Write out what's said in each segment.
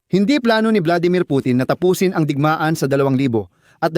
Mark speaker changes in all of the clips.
Speaker 1: Hindi plano ni Vladimir Putin na tapusin ang digmaan sa 2026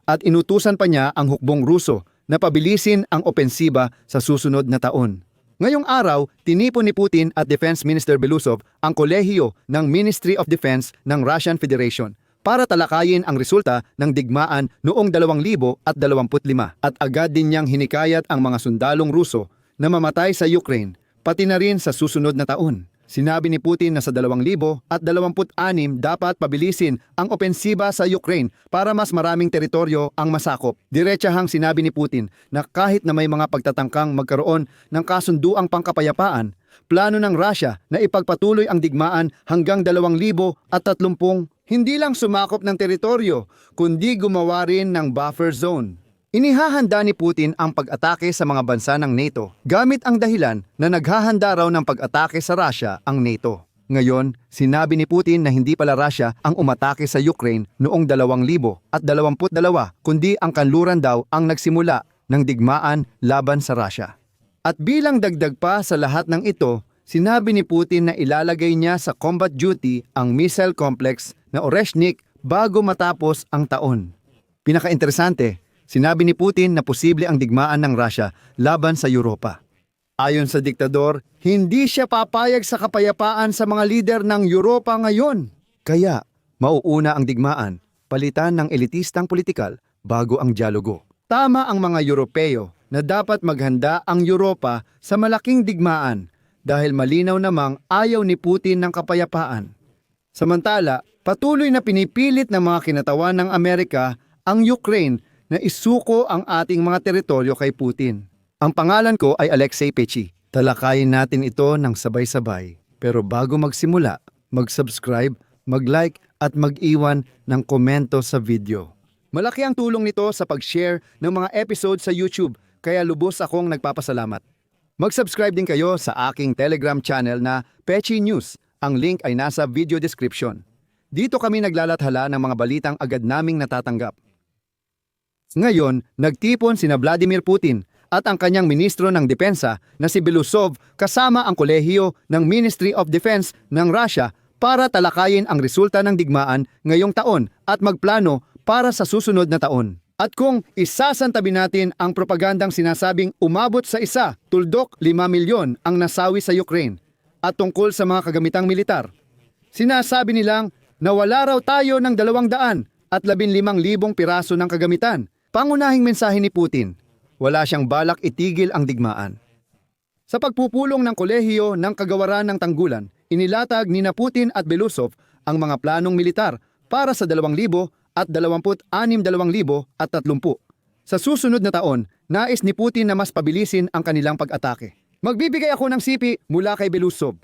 Speaker 1: at inutusan pa niya ang hukbong Ruso na pabilisin ang opensiba sa susunod na taon. Ngayong araw, tinipon ni Putin at Defense Minister Belousov ang kolehiyo ng Ministry of Defense ng Russian Federation para talakayin ang resulta ng digmaan noong 2025 at agad din niyang hinikayat ang mga sundalong Ruso na mamatay sa Ukraine pati na rin sa susunod na taon. Sinabi ni Putin na sa 2026 dapat pabilisin ang opensiba sa Ukraine para mas maraming teritoryo ang masakop. Diretsahang sinabi ni Putin na kahit na may mga pagtatangkang magkaroon ng kasunduang pangkapayapaan, plano ng Russia na ipagpatuloy ang digmaan hanggang 2030, hindi lang sumakop ng teritoryo, kundi gumawa rin ng buffer zone. Inihahanda ni Putin ang pag-atake sa mga bansa ng NATO gamit ang dahilan na naghahanda raw ng pag-atake sa Russia ang NATO. Ngayon, sinabi ni Putin na hindi pala Russia ang umatake sa Ukraine noong 2022, kundi ang kanluran daw ang nagsimula ng digmaan laban sa Russia. At bilang dagdag pa sa lahat ng ito, sinabi ni Putin na ilalagay niya sa combat duty ang missile complex na Oreshnik bago matapos ang taon. Pinaka-interesante, sinabi ni Putin na posible ang digmaan ng Russia laban sa Europa. Ayon sa diktador, hindi siya papayag sa kapayapaan sa mga lider ng Europa ngayon. Kaya, mauuna ang digmaan, palitan ng elitistang politikal bago ang dialogo. Tama ang mga Europeo na dapat maghanda ang Europa sa malaking digmaan dahil malinaw namang ayaw ni Putin ng kapayapaan. Samantala, patuloy na pinipilit ng mga kinatawan ng Amerika ang Ukraine na isuko ang ating mga teritoryo kay Putin. Ang pangalan ko ay Alexei Pechi. Talakayin natin ito ng sabay-sabay. Pero bago magsimula, mag-subscribe, mag-like at mag-iwan ng komento sa video. Malaki ang tulong nito sa pag-share ng mga episode sa YouTube, kaya lubos akong nagpapasalamat. Mag-subscribe din kayo sa aking Telegram channel na Pechi News. Ang link ay nasa video description. Dito kami naglalathala ng mga balitang agad naming natatanggap. Ngayon, nagtipon sina Vladimir Putin at ang kanyang ministro ng depensa na si Belousov kasama ang kolehiyo ng Ministry of Defense ng Russia para talakayin ang resulta ng digmaan ngayong taon at magplano para sa susunod na taon. At kung isasantabi natin ang propagandang sinasabing umabot sa 5 milyon ang nasawi sa Ukraine at tungkol sa mga kagamitang militar, sinasabi nilang nawala raw tayo ng 215,000 piraso ng kagamitan. Pangunahing mensahe ni Putin, wala siyang balak itigil ang digmaan. Sa pagpupulong ng kolehiyo ng kagawaran ng tanggulan, inilatag ni Putin at Belousov ang mga planong militar para sa 2026-2030. Sa susunod na taon, nais ni Putin na mas pabilisin ang kanilang pag-atake. Magbibigay ako ng sipi mula kay Belousov.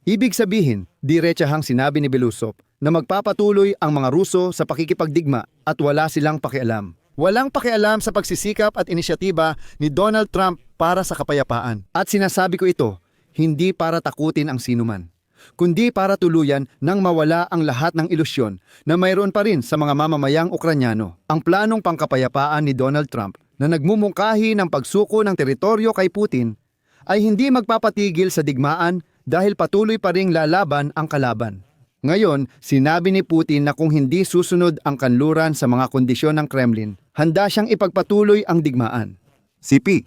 Speaker 1: Ibig sabihin, diretsahang sinabi ni Belousov na magpapatuloy ang mga Ruso sa pakikipagdigma at wala silang pakialam. Walang pakialam sa pagsisikap at inisyatiba ni Donald Trump para sa kapayapaan. At sinasabi ko ito, hindi para takutin ang sinuman, kundi para tuluyan nang mawala ang lahat ng ilusyon na mayroon pa rin sa mga mamamayang Ukranyano. Ang planong pangkapayapaan ni Donald Trump na nagmumungkahi ng pagsuko ng teritoryo kay Putin ay hindi magpapatigil sa digmaan dahil patuloy pa ring lalaban ang kalaban. Ngayon, sinabi ni Putin na kung hindi susunod ang kanluran sa mga kondisyon ng Kremlin, handa siyang ipagpatuloy ang digmaan. CP,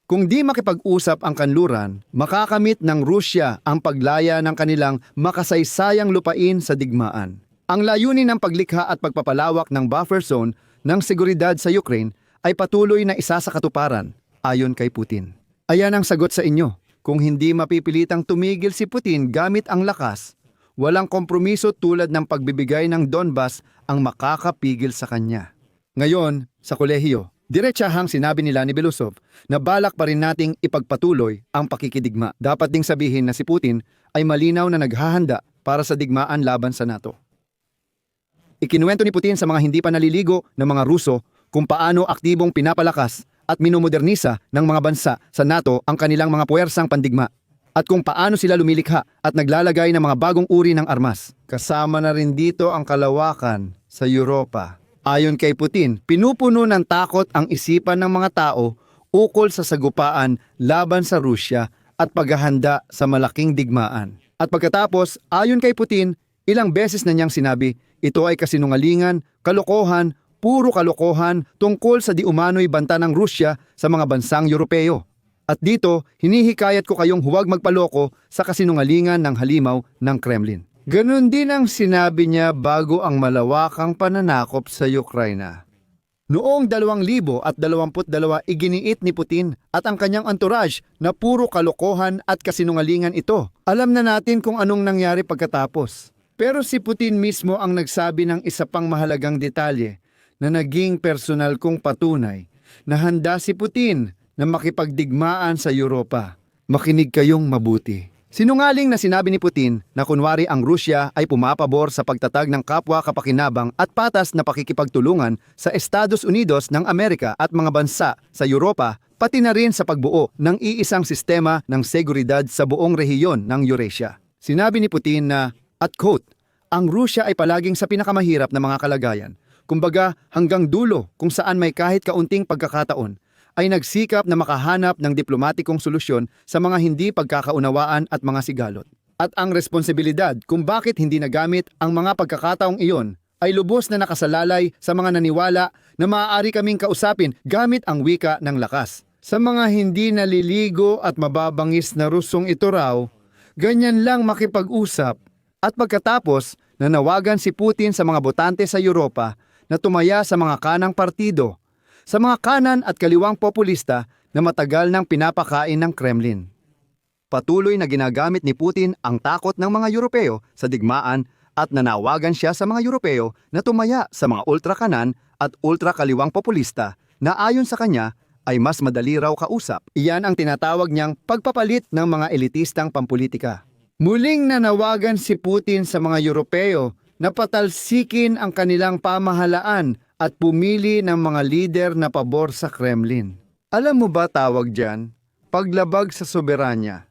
Speaker 1: kung di makipag-usap ang kanluran, makakamit ng Rusya ang paglaya ng kanilang makasaysayang lupain sa digmaan. Ang layunin ng paglikha at pagpapalawak ng buffer zone ng seguridad sa Ukraine ay patuloy na isa sa katuparan, ayon kay Putin. Ayan ang sagot sa inyo. Kung hindi mapipilitang tumigil si Putin gamit ang lakas, walang kompromiso tulad ng pagbibigay ng Donbas ang makakapigil sa kanya. Ngayon, sa kolehiyo, diretsahang sinabi nila ni Belousov na balak pa rin nating ipagpatuloy ang pakikidigma. Dapat ding sabihin na si Putin ay malinaw na naghahanda para sa digmaan laban sa NATO. Ikinuwento ni Putin sa mga hindi pa naliligo ng mga Ruso kung paano aktibong pinapalakas at minomodernisa ng mga bansa sa NATO ang kanilang mga puwersang pandigma. at kung paano sila lumilikha at naglalagay ng mga bagong uri ng armas. Kasama na rin dito ang kalawakan sa Europa. Ayon kay Putin, pinupuno ng takot ang isipan ng mga tao ukol sa sagupaan laban sa Rusya at paghahanda sa malaking digmaan. At pagkatapos, ayon kay Putin, ilang beses na niyang sinabi, ito ay kasinungalingan, kalokohan, puro kalokohan tungkol sa di umano'y banta ng Rusya sa mga bansang Europeo. At dito, hinihikayat ko kayong huwag magpaloko sa kasinungalingan ng halimaw ng Kremlin. Ganon din ang sinabi niya bago ang malawakang pananakop sa Ukraina. Noong 2022, iginiit ni Putin at ang kanyang entourage na puro kalokohan at kasinungalingan ito. Alam na natin kung anong nangyari pagkatapos. Pero si Putin mismo ang nagsabi ng isa pang mahalagang detalye na naging personal kong patunay na handa si Putin na makipagdigmaan sa Europa. Makinig kayong mabuti. Sinungaling na sinabi ni Putin na kunwari ang Rusya ay pumapabor sa pagtatag ng kapwa kapakinabang at patas na pakikipagtulungan sa Estados Unidos ng Amerika at mga bansa sa Europa, pati na rin sa pagbuo ng iisang sistema ng seguridad sa buong rehiyon ng Eurasia. Sinabi ni Putin na, at quote, ang Rusya ay palaging sa pinakamahirap na mga kalagayan. Kumbaga hanggang dulo kung saan may kahit kaunting pagkakataon, ay nagsikap na makahanap ng diplomatikong solusyon sa mga hindi pagkakaunawaan at mga sigalot. At ang responsibilidad kung bakit hindi nagamit ang mga pagkakataong iyon ay lubos na nakasalalay sa mga naniwala na maaari kaming kausapin gamit ang wika ng lakas. Sa mga hindi naliligo at mababangis na Rusong ito raw, ganyan lang makipag-usap. At pagkatapos, nanawagan si Putin sa mga botante sa Europa na tumaya sa mga kanang partido, sa mga kanan at kaliwang populista na matagal nang pinapakain ng Kremlin. Patuloy na ginagamit ni Putin ang takot ng mga Europeo sa digmaan at nanawagan siya sa mga Europeo na tumaya sa mga ultrakanan at ultrakaliwang populista na ayon sa kanya ay mas madali raw kausap. Iyan ang tinatawag niyang pagpapalit ng mga elitistang pampulitika. Muling nanawagan si Putin sa mga Europeo na patalsikin ang kanilang pamahalaan at pumili ng mga lider na pabor sa Kremlin. Alam mo ba tawag dyan? Paglabag sa soberanya.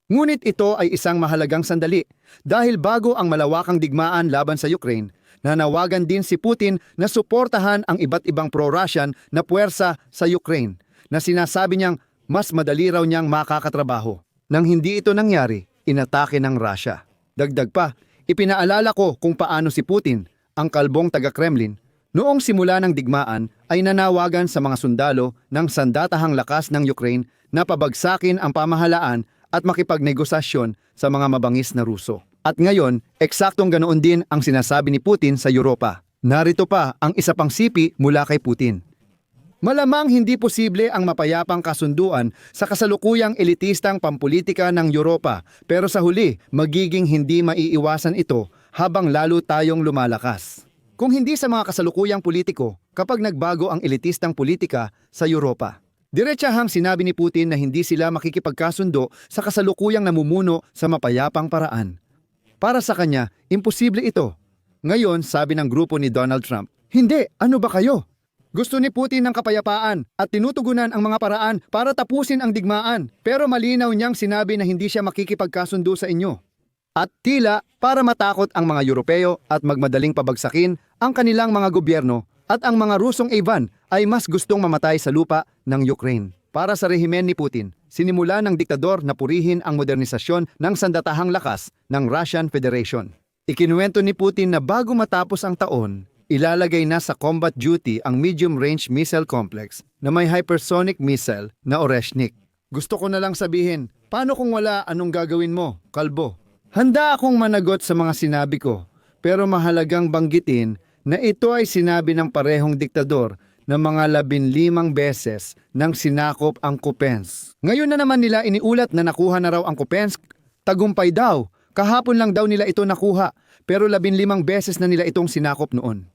Speaker 1: Ngunit ito ay isang mahalagang sandali dahil bago ang malawakang digmaan laban sa Ukraine, nanawagan din si Putin na suportahan ang iba't ibang pro-Russian na puwersa sa Ukraine na sinasabi niyang mas madali raw niyang makakatrabaho. Nang hindi ito nangyari, inatake ng Russia. Dagdag pa, ipinaalala ko kung paano si Putin, ang kalbong taga-Kremlin, noong simula ng digmaan ay nanawagan sa mga sundalo ng sandatahang lakas ng Ukraine na pabagsakin ang pamahalaan at makipagnegosasyon sa mga mabangis na Ruso. At ngayon, eksaktong ganoon din ang sinasabi ni Putin sa Europa. Narito pa ang isa pang sipi mula kay Putin. Malamang hindi posible ang mapayapang kasunduan sa kasalukuyang elitistang pampulitika ng Europa, pero sa huli, magiging hindi maiiwasan ito habang lalo tayong lumalakas. Kung hindi sa mga kasalukuyang politiko kapag nagbago ang elitistang politika sa Europa. Diretsahang sinabi ni Putin na hindi sila makikipagkasundo sa kasalukuyang namumuno sa mapayapang paraan. Para sa kanya, imposible ito. Ngayon, sabi ng grupo ni Donald Trump, hindi, ano ba kayo? Gusto ni Putin ng kapayapaan at tinutugunan ang mga paraan para tapusin ang digmaan, pero malinaw niyang sinabi na hindi siya makikipagkasundo sa inyo. At tila para matakot ang mga Europeo at magmadaling pabagsakin ang kanilang mga gobyerno at ang mga Rusong Ivan ay mas gustong mamatay sa lupa ng Ukraine. Para sa rehimen ni Putin, sinimula ng diktador na purihin ang modernisasyon ng sandatahang lakas ng Russian Federation. Ikinuwento ni Putin na bago matapos ang taon, ilalagay na sa combat duty ang medium-range missile complex na may hypersonic missile na Oreshnik. Gusto ko na lang sabihin, paano kung wala, anong gagawin mo, kalbo? Handa akong managot sa mga sinabi ko, pero mahalagang banggitin na ito ay sinabi ng parehong diktador na mga 15 beses nang sinakop ang Kupiansk. Ngayon na naman nila iniulat na nakuha na raw ang Kupiansk. Tagumpay daw, kahapon lang daw nila ito nakuha, pero 15 beses na nila itong sinakop noon.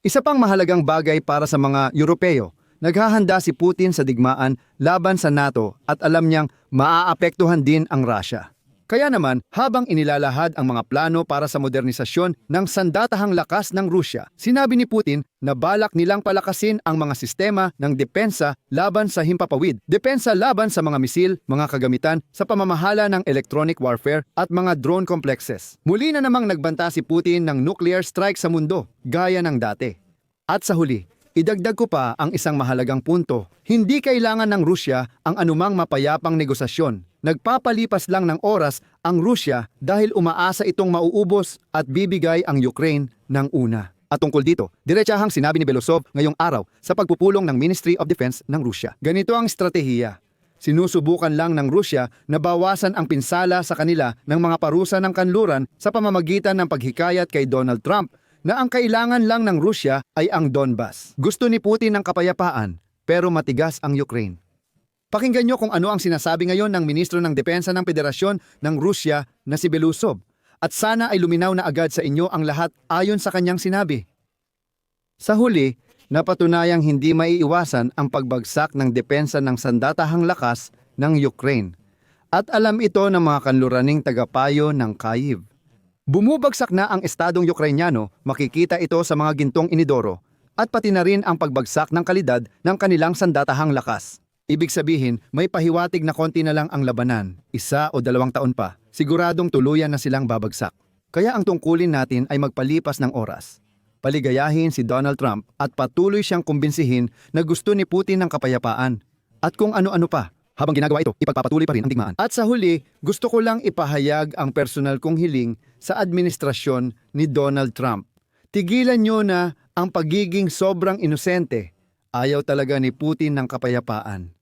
Speaker 1: Isa pang mahalagang bagay para sa mga Europeo, naghahanda si Putin sa digmaan laban sa NATO at alam niyang maaapektuhan din ang Russia. Kaya naman, habang inilalahad ang mga plano para sa modernisasyon ng sandatahang lakas ng Rusya, sinabi ni Putin na balak nilang palakasin ang mga sistema ng depensa laban sa himpapawid, depensa laban sa mga misil, mga kagamitan sa pamamahala ng electronic warfare at mga drone complexes. Muli na namang nagbanta si Putin ng nuclear strike sa mundo, gaya ng dati. At sa huli, idagdag ko pa ang isang mahalagang punto. Hindi kailangan ng Rusya ang anumang mapayapang negosasyon. Nagpapalipas lang ng oras ang Rusya dahil umaasa itong mauubos at bibigay ang Ukraine ng una. At tungkol dito, diretsahang sinabi ni Belousov ngayong araw sa pagpupulong ng Ministry of Defense ng Rusya. Ganito ang estratehiya. Sinusubukan lang ng Rusya na bawasan ang pinsala sa kanila ng mga parusa ng kanluran sa pamamagitan ng paghikayat kay Donald Trump na ang kailangan lang ng Rusya ay ang Donbas. Gusto ni Putin ng kapayapaan, pero matigas ang Ukraine. Pakinggan nyo kung ano ang sinasabi ngayon ng Ministro ng Depensa ng Federasyon ng Rusya na si Belousov. At sana ay luminaw na agad sa inyo ang lahat ayon sa kanyang sinabi. Sa huli, napatunayang hindi maiiwasan ang pagbagsak ng depensa ng sandatahang lakas ng Ukraine. At alam ito ng mga kanluraning tagapayo ng Kyiv. Bumubagsak na ang estadong Ukrainyano, makikita ito sa mga gintong inidoro, at pati na rin ang pagbagsak ng kalidad ng kanilang sandatahang lakas. Ibig sabihin, may pahiwatig na konti na lang ang labanan, 1 o 2 taon pa, siguradong tuluyan na silang babagsak. Kaya ang tungkulin natin ay magpalipas ng oras. Paligayahin si Donald Trump at patuloy siyang kumbinsihin na gusto ni Putin ng kapayapaan. At kung ano-ano pa, habang ginagawa ito, ipagpapatuloy pa rin ang digmaan. At sa huli, gusto ko lang ipahayag ang personal kong hiling sa administrasyon ni Donald Trump. Tigilan nyo na ang pagiging sobrang inosente. Ayaw talaga ni Putin ng kapayapaan.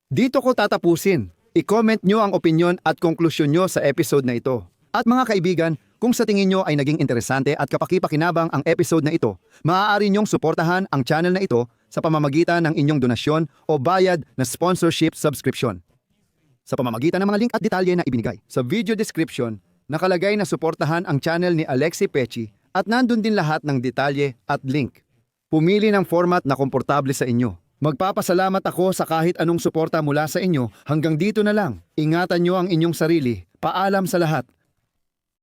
Speaker 1: Dito ko tatapusin. I-comment nyo ang opinyon at konklusyon nyo sa episode na ito. At mga kaibigan, kung sa tingin nyo ay naging interesante at kapaki-pakinabang ang episode na ito, maaari nyong suportahan ang channel na ito sa pamamagitan ng inyong donasyon o bayad na sponsorship subscription. Sa pamamagitan ng mga link at detalye na ibinigay. Sa video description, nakalagay na suportahan ang channel ni Alexi Pechi at nandun din lahat ng detalye at link. Pumili ng format na komportable sa inyo. Magpapasalamat ako sa kahit anong suporta mula sa inyo. Hanggang dito na lang. Ingatan nyo ang inyong sarili. Paalam sa lahat.